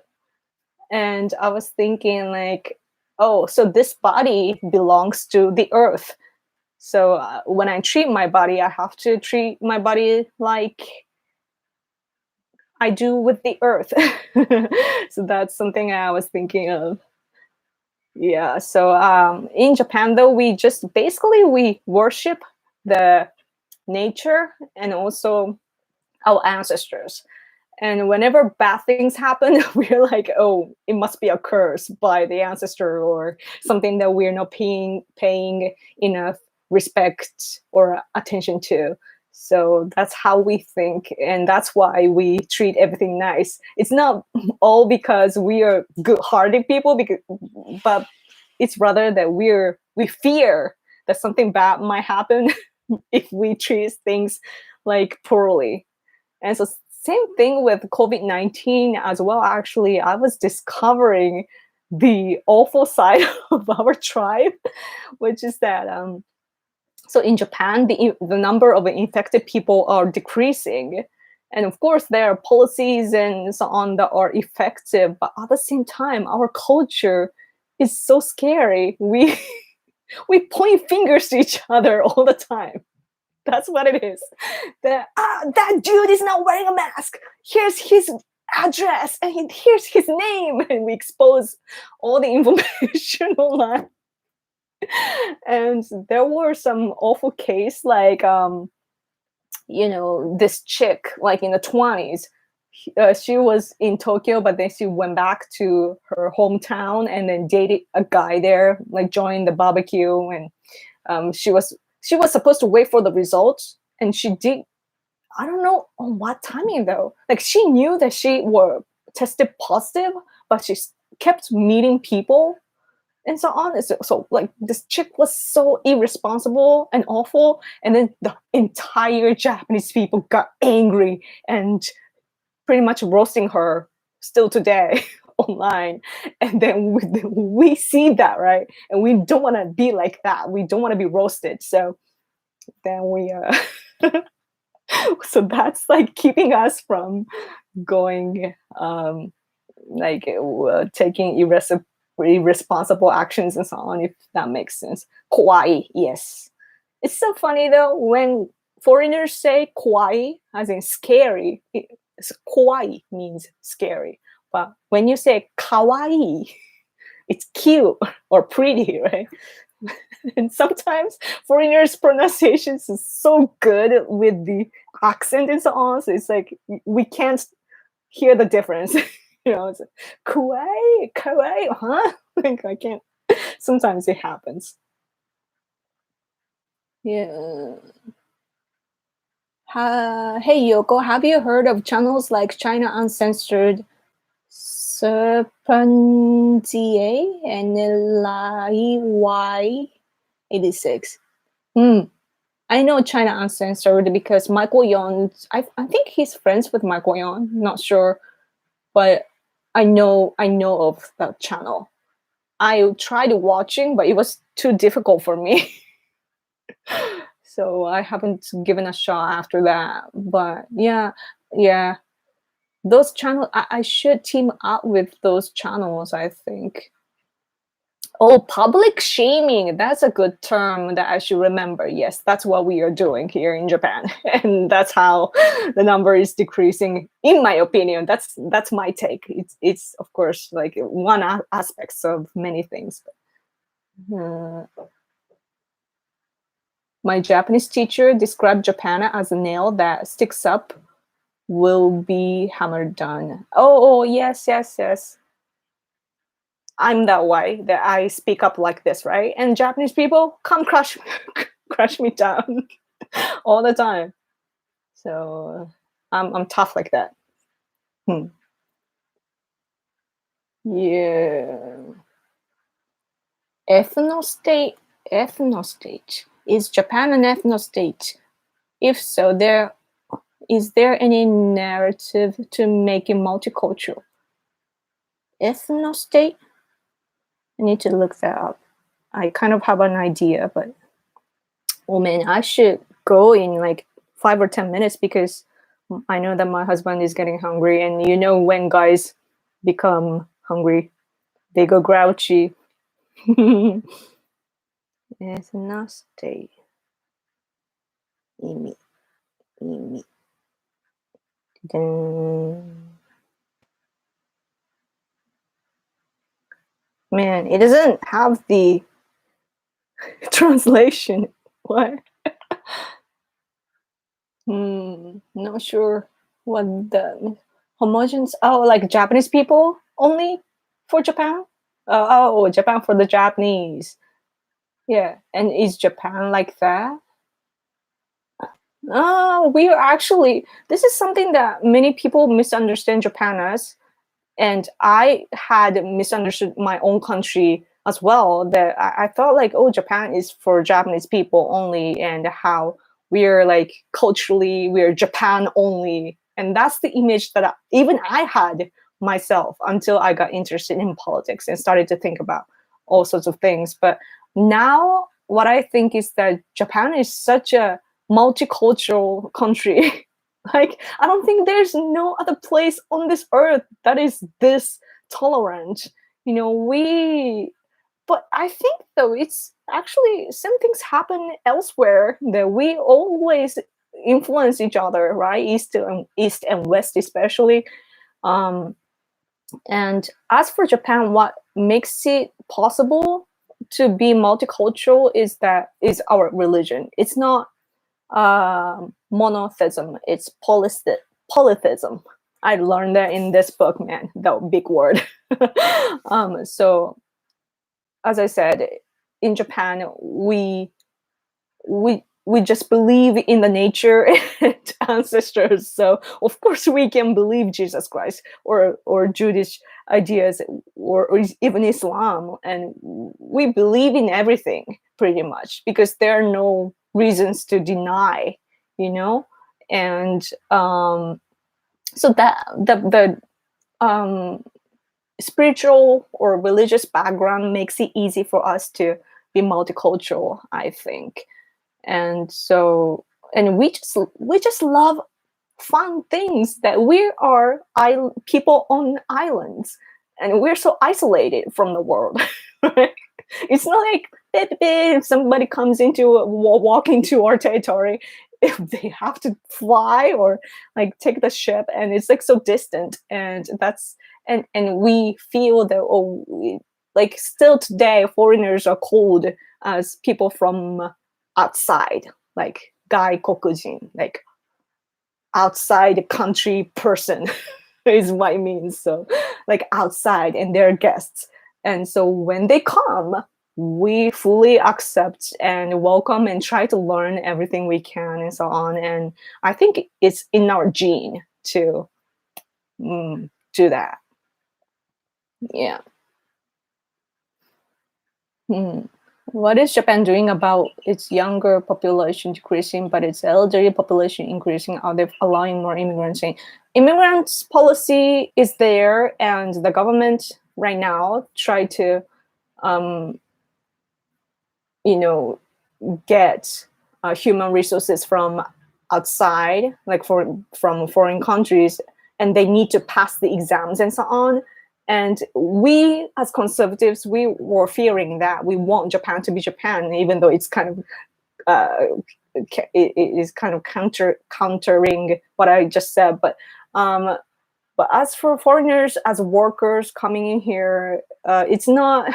And I was thinking like, oh, so this body belongs to the earth. So when I treat my body, I have to treat my body like I do with the earth. So that's something I was thinking of. Yeah, so in Japan, though, we worship the nature and also our ancestors. And whenever bad things happen, we're like, oh, it must be a curse by the ancestor or something that we're not paying enough respect or attention to. So that's how we think, and that's why we treat everything nice. It's not all because we are good-hearted people, but it's rather that we fear that something bad might happen if we treat things like poorly. And so same thing with COVID-19 as well. Actually, I was discovering the awful side of our tribe, which is that so in Japan, the number of infected people are decreasing. And of course, there are policies and so on that are effective. But at the same time, our culture is so scary. We point fingers to each other all the time. That's what it is. That dude is not wearing a mask. Here's his address and here's his name. And we expose all the information online. And there were some awful case like this chick like in the 20s. She was in Tokyo, but then she went back to her hometown and then dated a guy there, like joined the barbecue. And she was supposed to wait for the results, and she did. I don't know on what timing though. Like, she knew that she were tested positive, but she kept meeting people and so on. So like, this chick was so irresponsible and awful, and then the entire Japanese people got angry and pretty much roasting her still today online. And then we see that, right? And we don't want to be like that. We don't want to be roasted. So then we so that's like keeping us from going taking irresponsible actions and so on, if that makes sense. Kawaii, yes. It's so funny though when foreigners say kawaii as in scary. Kawaii means scary, but when you say kawaii, it's cute or pretty, right? And sometimes foreigners' pronunciations is so good with the accent and so on, so it's like we can't hear the difference. It's like, kawaii, huh? Like, I can't. Sometimes it happens. Yeah. Hey Yoko, have you heard of channels like China Uncensored, Serpentier, and Y86? I know China Uncensored because Michael Yon, I think he's friends with Michael Yon, not sure, but I know of that channel. I tried watching, but it was too difficult for me. So I haven't given a shot after that. But yeah, those channels, I should team up with those channels, I think. Oh, public shaming. That's a good term that I should remember. Yes, that's what we are doing here in Japan. And that's how the number is decreasing, in my opinion. That's my take. It's of course like one aspect of many things. My Japanese teacher described Japan as a nail that sticks up, will be hammered down. Oh, yes. I'm that way, that I speak up like this, right? And Japanese people come crush me down all the time. So I'm tough like that. Yeah. Ethnostate. Is Japan an ethnostate? If so, is there any narrative to make it multicultural? Ethnostate? I need to look that up. I kind of have an idea, but oh man, I should go in like 5 or 10 minutes because I know that my husband is getting hungry, and you know when guys become hungry, they go grouchy. Ethnostate. 意味。Man, it doesn't have the translation. What? Not sure what the homogeneous. Oh, like Japanese people only for Japan? Oh, Japan for the Japanese. Yeah, and is Japan like that? Oh, we are actually. This is something that many people misunderstand Japan as. And I had misunderstood my own country as well, that I thought like, oh, Japan is for Japanese people only, and how we're like culturally, we're Japan only. And that's the image that even I had myself until I got interested in politics and started to think about all sorts of things. But now what I think is that Japan is such a multicultural country. Like, I don't think there's no other place on this earth that is this tolerant. But I think though it's actually some things happen elsewhere that we always influence each other, right? East and West especially. And as for Japan, what makes it possible to be multicultural is our religion. It's not monotheism, it's polytheism. I learned that in this book, man, that big word. So as I said, in Japan, we just believe in the nature and ancestors. So of course we can believe Jesus Christ or Jewish ideas or even Islam, and we believe in everything pretty much because there are no reasons to deny, and so that the spiritual or religious background makes it easy for us to be multicultural, I think. And so, and we just love fun things, that we are people on islands, and we're so isolated from the world. Right? It's not like if somebody comes walk into our territory, if they have to fly or like take the ship, and it's like so distant, and that's and we feel that like still today foreigners are called as people from outside, like gaikokujin, like outside the country person is what it means. So like outside, and they're guests. And so when they come, we fully accept and welcome and try to learn everything we can and so on. And I think it's in our gene to do that. Yeah. What is Japan doing about its younger population decreasing, but its elderly population increasing? Are they allowing more immigrants in? Immigrants policy is there, and the government right now try to, get human resources from outside, like from foreign countries, and they need to pass the exams and so on. And we, as conservatives, we were fearing that we want Japan to be Japan, even though it's kind of it is kind of countering what I just said. But as for foreigners, as workers coming in here, it's not.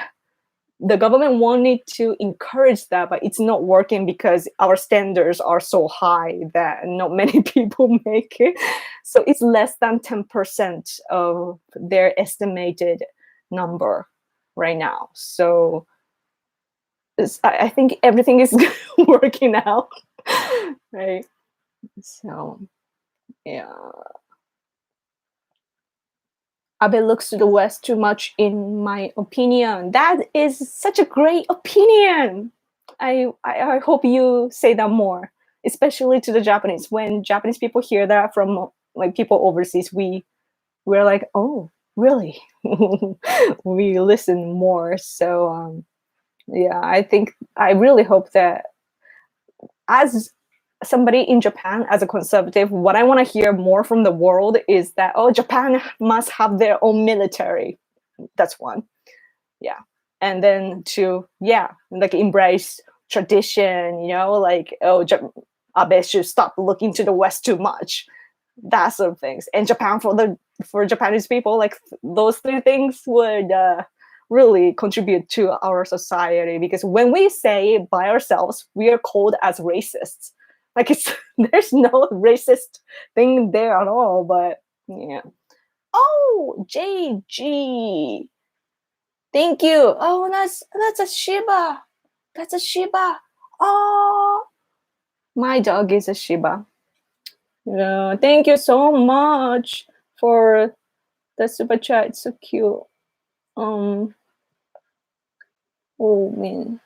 The government wanted to encourage that, but it's not working because our standards are so high that not many people make it. So it's less than 10% of their estimated number right now. So I think everything is working out, right? So, yeah. Abe looks to the West too much, in my opinion. That is such a great opinion. I hope you say that more, especially to the Japanese. When Japanese people hear that from like people overseas, we're like, oh, really? We listen more. So yeah, I really hope that as somebody in Japan, as a conservative, what I want to hear more from the world is that, oh, Japan must have their own military. That's one. Yeah. And then to, like embrace tradition, like, oh, Abe should stop looking to the West too much. That sort of things. And Japan, for Japanese people, like those three things would really contribute to our society, because when we say it by ourselves, we are called as racists. Like there's no racist thing there at all, but yeah. Oh, JG. Thank you. Oh, that's a Shiba. That's a Shiba. Oh, my dog is a Shiba. Thank you so much for the super chat. It's so cute. Oh man.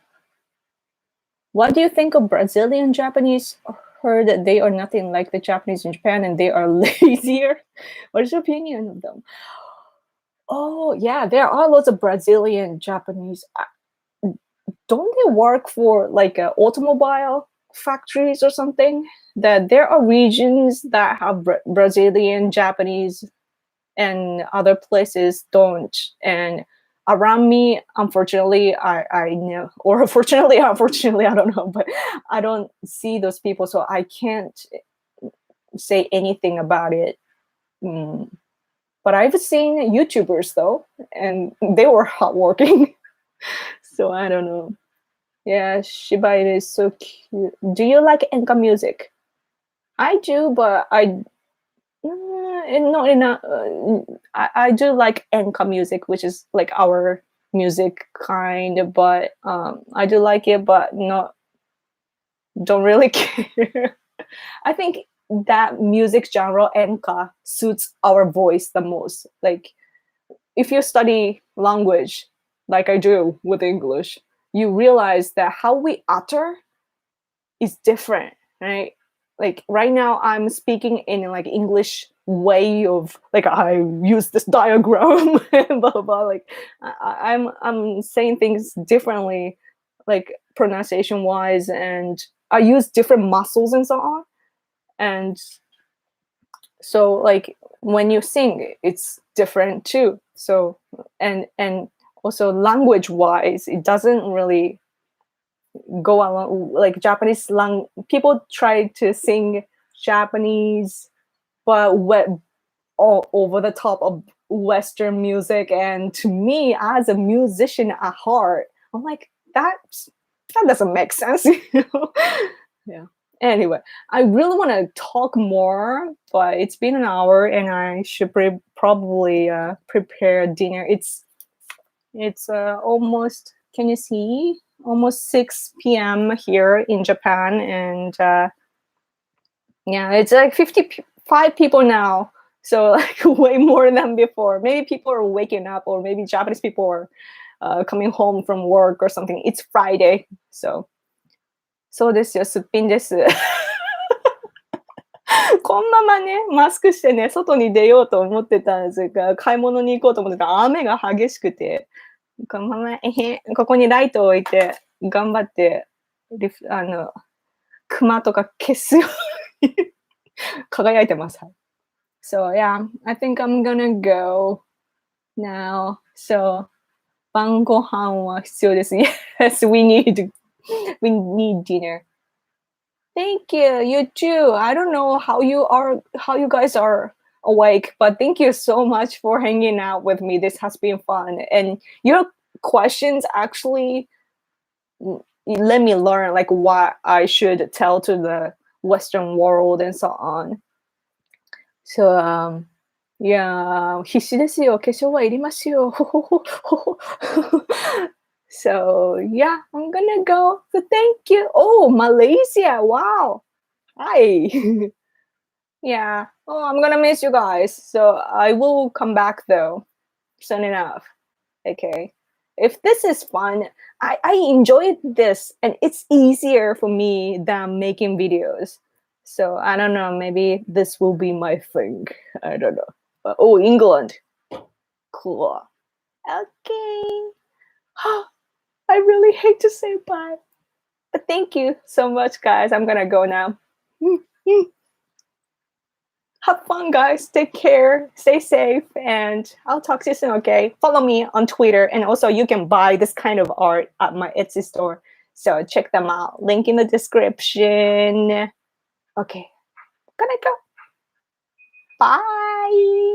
What do you think of Brazilian Japanese? Heard that they are nothing like the Japanese in Japan and they are lazier. What is your opinion of them? Oh, yeah, there are lots of Brazilian Japanese. Don't they work for like automobile factories or something? That there are regions that have Brazilian Japanese and other places don't. And around me, unfortunately, I know, or fortunately, unfortunately, I don't know, but I don't see those people, so I can't say anything about it. But I've seen YouTubers though, and they were hardworking. So I don't know. Yeah, Shiba Inu is so cute. Do you like enka music? I do, but I do like enka music, which is like our music kind, but I do like it, but don't really care. I think that music genre enka suits our voice the most. Like if you study language like I do with English, you realize that how we utter is different, right? Like right now I'm speaking in like English way of like I use this diagram and blah, blah, blah. Like I'm saying things differently, like pronunciation wise, and I use different muscles and so on. And so like when you sing, it's different too. So and also language wise, it doesn't really go along. Like Japanese people try to sing Japanese, but all over the top of Western music. And to me, as a musician at heart, I'm like, that doesn't make sense. Yeah. Anyway, I really want to talk more, but it's been an hour and I should probably prepare dinner. It's almost, can you see? Almost 6 p.m. here in Japan. And yeah, it's like 55 people now. So like way more than before. Maybe people are waking up, or maybe Japanese people are coming home from work or something. It's Friday. So そうですよ、すっぴんです。このままね、マスクしてね、外に出ようと思ってたんですが、買い物に行こうと思ってたら雨が激しくて、このままここにライトを置いて頑張ってクマとか消すように輝いてます。So yeah, I think I'm gonna go now. So 晩ご飯は必要ですね。Yes, we need dinner. Thank you. You too. I don't know how you guys are awake, but thank you so much for hanging out with me. This has been fun. And your questions actually let me learn like what I should tell to the Western world and so on. So yeah, 必死ですよ。化粧はいりますよ。So yeah, I'm gonna go. So thank you. Oh, Malaysia. Wow. Hi. Yeah. Oh, I'm gonna miss you guys. So I will come back though soon enough. Okay. If this is fun, I enjoyed this and it's easier for me than making videos. So I don't know, maybe this will be my thing. I don't know. But, oh, England. Cool. Okay. I really hate to say bye. But thank you so much, guys. I'm gonna go now. Have fun, guys. Take care. Stay safe. And I'll talk to you soon, okay? Follow me on Twitter. And also, you can buy this kind of art at my Etsy store. So check them out. Link in the description. Okay. Gonna go. Bye.